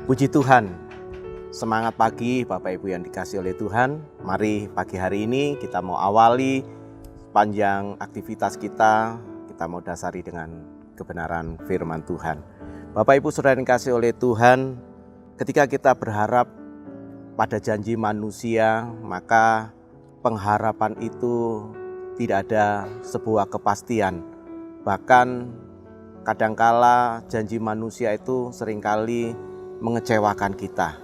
Puji Tuhan, semangat pagi Bapak Ibu yang dikasihi oleh Tuhan. Mari pagi hari ini kita mau awali panjang aktivitas kita mau dasari dengan kebenaran firman Tuhan. Bapak Ibu Saudara yang dikasihi oleh Tuhan, ketika kita berharap pada janji manusia, maka pengharapan itu tidak ada sebuah kepastian. Bahkan kadangkala janji manusia itu seringkali mengecewakan kita.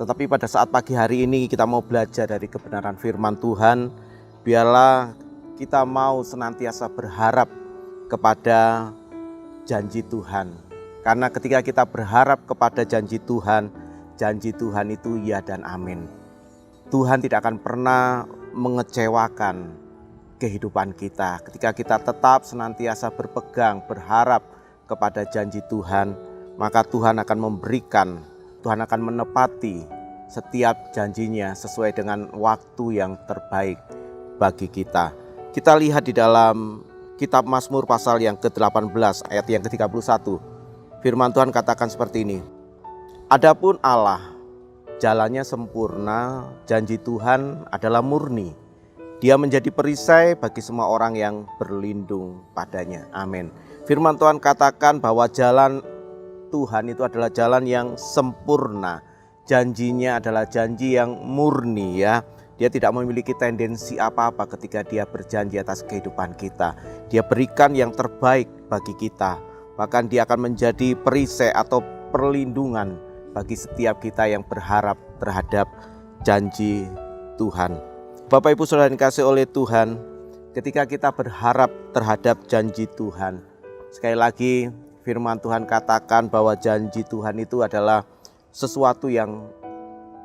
Tetapi pada saat pagi hari ini kita mau belajar dari kebenaran firman Tuhan. Biarlah kita mau senantiasa berharap kepada janji Tuhan. Karena ketika kita berharap kepada janji Tuhan itu ya dan amin. Tuhan tidak akan pernah mengecewakan kehidupan kita. Ketika kita tetap senantiasa berpegang, berharap kepada janji Tuhan, maka Tuhan akan memberikan, Tuhan akan menepati setiap janjinya sesuai dengan waktu yang terbaik bagi kita. Kita lihat di dalam kitab Mazmur pasal yang ke-18 ayat yang ke-31. Firman Tuhan katakan seperti ini. Adapun Allah, jalannya sempurna, janji Tuhan adalah murni. Dia menjadi perisai bagi semua orang yang berlindung padanya. Amin. Firman Tuhan katakan bahwa jalan Tuhan itu adalah jalan yang sempurna. Janjinya adalah janji yang murni ya. Dia tidak memiliki tendensi apa-apa ketika dia berjanji atas kehidupan kita. Dia berikan yang terbaik bagi kita. Bahkan dia akan menjadi perisai atau perlindungan bagi setiap kita yang berharap terhadap janji Tuhan. Bapak Ibu Saudara yang dikasihi oleh Tuhan, ketika kita berharap terhadap janji Tuhan, sekali lagi firman Tuhan katakan bahwa janji Tuhan itu adalah sesuatu yang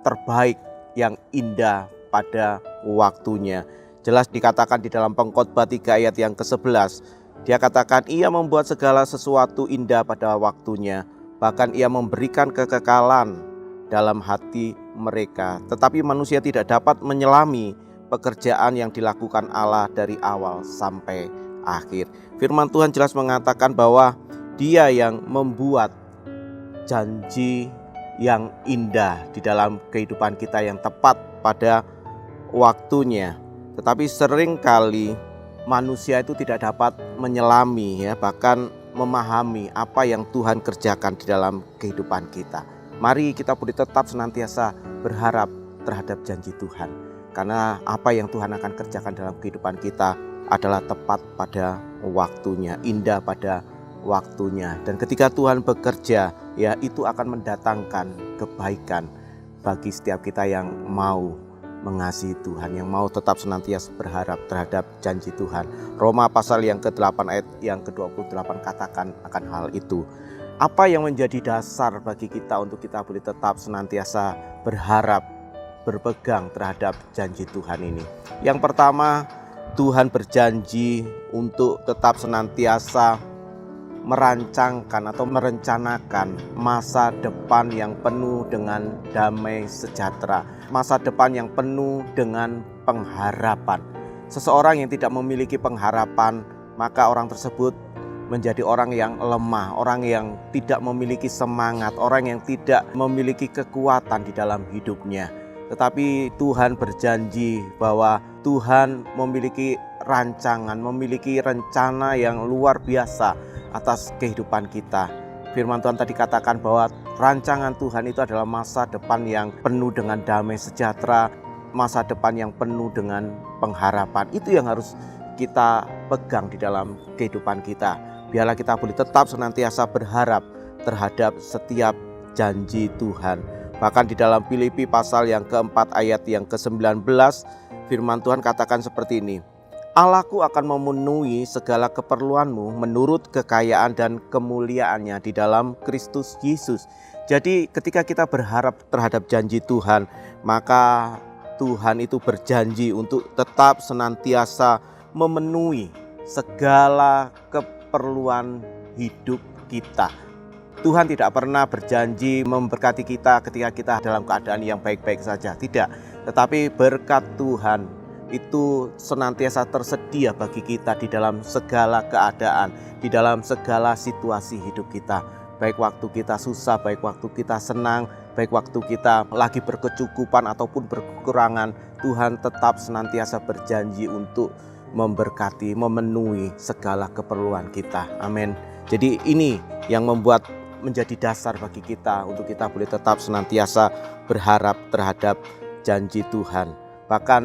terbaik, yang indah pada waktunya. Jelas dikatakan di dalam Pengkhotbah 3 ayat yang ke-11. Dia katakan ia membuat segala sesuatu indah pada waktunya. Bahkan ia memberikan kekekalan dalam hati mereka. Tetapi manusia tidak dapat menyelami pekerjaan yang dilakukan Allah dari awal sampai akhir. Firman Tuhan jelas mengatakan bahwa Dia yang membuat janji yang indah di dalam kehidupan kita yang tepat pada waktunya. Tetapi seringkali manusia itu tidak dapat menyelami ya, bahkan memahami apa yang Tuhan kerjakan di dalam kehidupan kita. Mari kita boleh tetap senantiasa berharap terhadap janji Tuhan. Karena apa yang Tuhan akan kerjakan dalam kehidupan kita adalah tepat pada waktunya, indah pada waktunya. Dan ketika Tuhan bekerja, ya itu akan mendatangkan kebaikan bagi setiap kita yang mau mengasihi Tuhan, yang mau tetap senantiasa berharap terhadap janji Tuhan. Roma pasal yang ke-8 ayat yang ke-28 katakan akan hal itu. Apa yang menjadi dasar bagi kita untuk kita boleh tetap senantiasa berharap, berpegang terhadap janji Tuhan ini? Yang pertama, Tuhan berjanji untuk tetap senantiasa merancangkan atau merencanakan masa depan yang penuh dengan damai sejahtera, masa depan yang penuh dengan pengharapan. Seseorang yang tidak memiliki pengharapan, maka orang tersebut menjadi orang yang lemah, orang yang tidak memiliki semangat, orang yang tidak memiliki kekuatan di dalam hidupnya. Tetapi Tuhan berjanji bahwa Tuhan memiliki rancangan, memiliki rencana yang luar biasa atas kehidupan kita. Firman Tuhan tadi katakan bahwa rancangan Tuhan itu adalah masa depan yang penuh dengan damai sejahtera, masa depan yang penuh dengan pengharapan. Itu yang harus kita pegang di dalam kehidupan kita. Biarlah kita boleh tetap senantiasa berharap terhadap setiap janji Tuhan. Bahkan di dalam Filipi pasal yang keempat ayat yang ke-19, firman Tuhan katakan seperti ini. Allahku akan memenuhi segala keperluanmu menurut kekayaan dan kemuliaannya di dalam Kristus Yesus. Jadi ketika kita berharap terhadap janji Tuhan, maka Tuhan itu berjanji untuk tetap senantiasa memenuhi segala keperluan hidup kita. Tuhan tidak pernah berjanji memberkati kita ketika kita dalam keadaan yang baik-baik saja, tidak. Tetapi berkat Tuhan itu senantiasa tersedia bagi kita di dalam segala keadaan, di dalam segala situasi hidup kita. baik waktu kita susah, baik waktu kita senang, baik waktu kita lagi berkecukupan ataupun berkekurangan, Tuhan tetap senantiasa berjanji untuk memberkati, memenuhi segala keperluan kita. Amin. Jadi ini yang membuat menjadi dasar bagi kita untuk kita boleh tetap senantiasa berharap terhadap janji Tuhan. Bahkan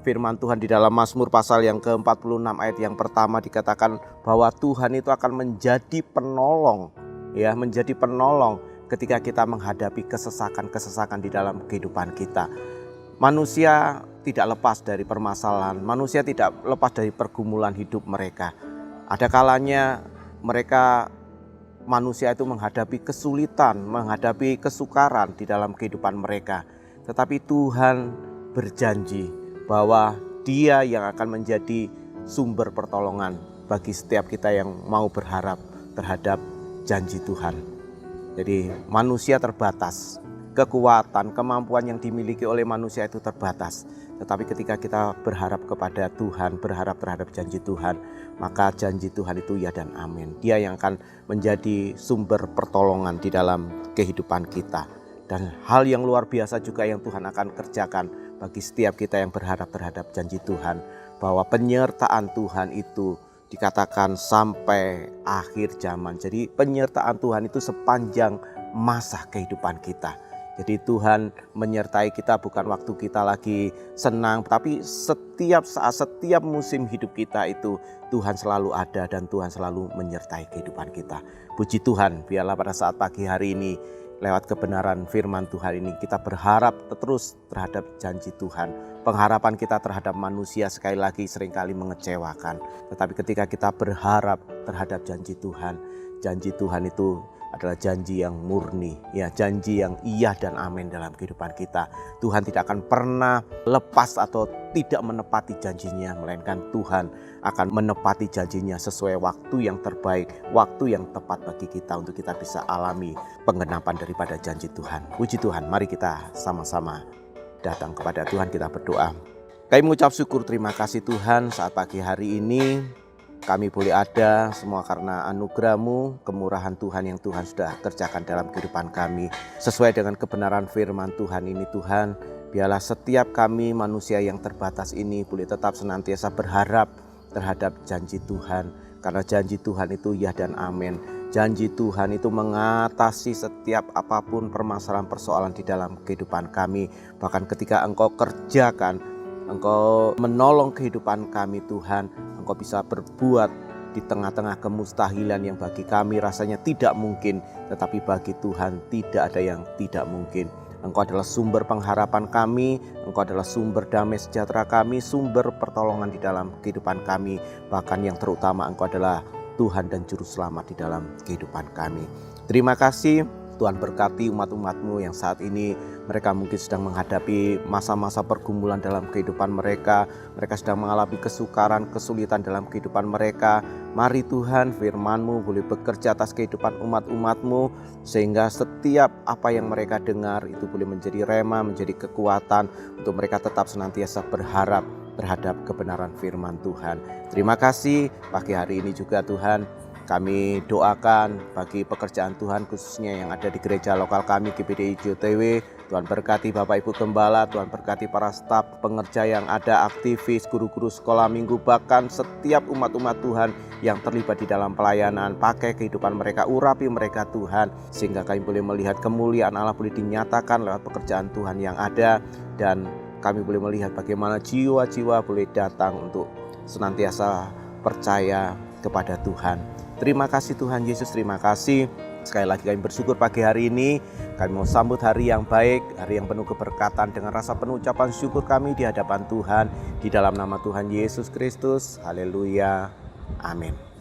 firman Tuhan di dalam Mazmur pasal yang ke-46 ayat yang pertama dikatakan bahwa Tuhan itu akan menjadi penolong, ya, menjadi penolong ketika kita menghadapi kesesakan-kesesakan di dalam kehidupan kita. Manusia tidak lepas dari permasalahan, manusia tidak lepas dari pergumulan hidup mereka. Ada kalanya manusia itu menghadapi kesulitan, menghadapi kesukaran di dalam kehidupan mereka. Tetapi Tuhan berjanji bahwa Dia yang akan menjadi sumber pertolongan bagi setiap kita yang mau berharap terhadap janji Tuhan. Jadi manusia terbatas, kekuatan, kemampuan yang dimiliki oleh manusia itu terbatas. Tetapi ketika kita berharap kepada Tuhan, berharap terhadap janji Tuhan, maka janji Tuhan itu ya dan amin. Dia yang akan menjadi sumber pertolongan di dalam kehidupan kita. Dan hal yang luar biasa juga yang Tuhan akan kerjakan bagi setiap kita yang berharap terhadap janji Tuhan, bahwa penyertaan Tuhan itu dikatakan sampai akhir zaman. Jadi penyertaan Tuhan itu sepanjang masa kehidupan kita. Jadi Tuhan menyertai kita bukan waktu kita lagi senang, tapi setiap saat, setiap musim hidup kita itu Tuhan selalu ada dan Tuhan selalu menyertai kehidupan kita. Puji Tuhan, biarlah pada saat pagi hari ini lewat kebenaran firman Tuhan ini kita berharap terus terhadap janji Tuhan. Pengharapan kita terhadap manusia sekali lagi seringkali mengecewakan. Tetapi ketika kita berharap terhadap janji Tuhan itu adalah janji yang murni, ya, janji yang iya dan amin dalam kehidupan kita. Tuhan tidak akan pernah lepas atau tidak menepati janjinya, melainkan Tuhan akan menepati janjinya sesuai waktu yang terbaik, waktu yang tepat bagi kita untuk kita bisa alami penggenapan daripada janji Tuhan. Puji Tuhan, mari kita sama-sama datang kepada Tuhan, kita berdoa. Kami mengucap syukur, terima kasih Tuhan, saat pagi hari ini kami boleh ada semua karena anugerah-Mu, kemurahan Tuhan yang Tuhan sudah kerjakan dalam kehidupan kami. Sesuai dengan kebenaran firman Tuhan ini Tuhan, biarlah setiap kami manusia yang terbatas ini boleh tetap senantiasa berharap terhadap janji Tuhan. Karena janji Tuhan itu ya dan amin. Janji Tuhan itu mengatasi setiap apapun permasalahan persoalan di dalam kehidupan kami. Bahkan ketika Engkau kerjakan, Engkau menolong kehidupan kami Tuhan, Engkau bisa berbuat di tengah-tengah kemustahilan yang bagi kami rasanya tidak mungkin. Tetapi bagi Tuhan tidak ada yang tidak mungkin. Engkau adalah sumber pengharapan kami, Engkau adalah sumber damai sejahtera kami, sumber pertolongan di dalam kehidupan kami. Bahkan yang terutama Engkau adalah Tuhan dan Juru Selamat di dalam kehidupan kami. Terima kasih Tuhan, berkati umat-umat-Mu yang saat ini mereka mungkin sedang menghadapi masa-masa pergumulan dalam kehidupan mereka. Mereka sedang mengalami kesukaran, kesulitan dalam kehidupan mereka. Mari Tuhan, firman-Mu boleh bekerja atas kehidupan umat-umat-Mu, sehingga setiap apa yang mereka dengar itu boleh menjadi rema, menjadi kekuatan untuk mereka tetap senantiasa berharap terhadap kebenaran firman Tuhan. Terima kasih pagi hari ini juga Tuhan. Kami doakan bagi pekerjaan Tuhan khususnya yang ada di gereja lokal kami GPDI JOTW. Tuhan berkati Bapak Ibu Gembala, Tuhan berkati para staf pengerja yang ada, aktivis, guru-guru sekolah minggu, bahkan setiap umat-umat Tuhan yang terlibat di dalam pelayanan. Pakai kehidupan mereka, urapi mereka Tuhan, sehingga kami boleh melihat kemuliaan Allah boleh dinyatakan lewat pekerjaan Tuhan yang ada. Dan kami boleh melihat bagaimana jiwa-jiwa boleh datang untuk senantiasa percaya kepada Tuhan. Terima kasih Tuhan Yesus, terima kasih. Sekali lagi kami bersyukur pagi hari ini. Kami mau sambut hari yang baik, hari yang penuh keberkatan dengan rasa penuh ucapan syukur kami di hadapan Tuhan. Di dalam nama Tuhan Yesus Kristus. Haleluya. Amin.